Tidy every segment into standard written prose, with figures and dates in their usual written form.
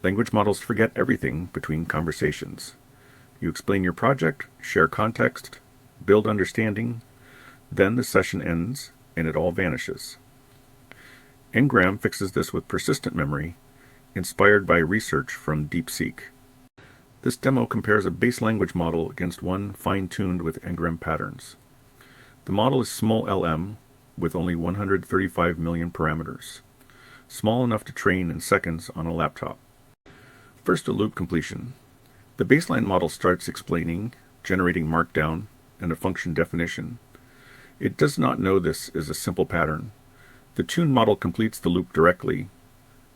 Language models forget everything between conversations. You explain your project, share context, build understanding, then the session ends and it all vanishes. Engram fixes this with persistent memory, inspired by research from DeepSeek. This demo compares a base language model against one fine-tuned with Engram patterns. The model is SmolLM with only 135 million parameters, small enough to train in seconds on a laptop. First, a loop completion. The baseline model starts explaining, generating markdown, and a function definition. It does not know this is a simple pattern. The tuned model completes the loop directly.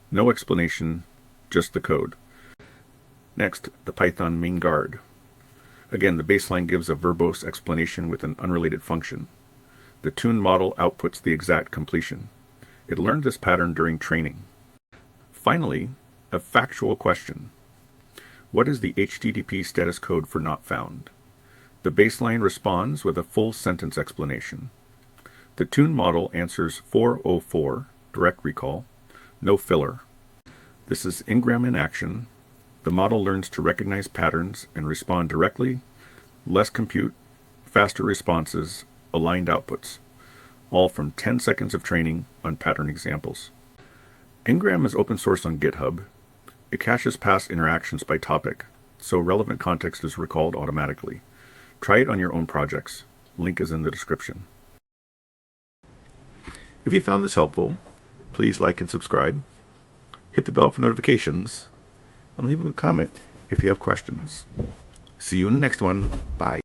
No explanation, just the code. Next, the Python main guard. Again, the baseline gives a verbose explanation with an unrelated function. The tuned model outputs the exact completion. It learned this pattern during training. Finally, a factual question. What is the HTTP status code for not found? The baseline responds with a full sentence explanation. The tuned model answers 404, direct recall, no filler. This is Engram in action. The model learns to recognize patterns and respond directly, less compute, faster responses, aligned outputs, all from 10 seconds of training on pattern examples. Engram is open source on GitHub. It caches past interactions by topic, so relevant context is recalled automatically. Try it on your own projects. Link is in the description. If you found this helpful, please like and subscribe. Hit the bell for notifications, and leave a comment if you have questions. See you in the next one. Bye.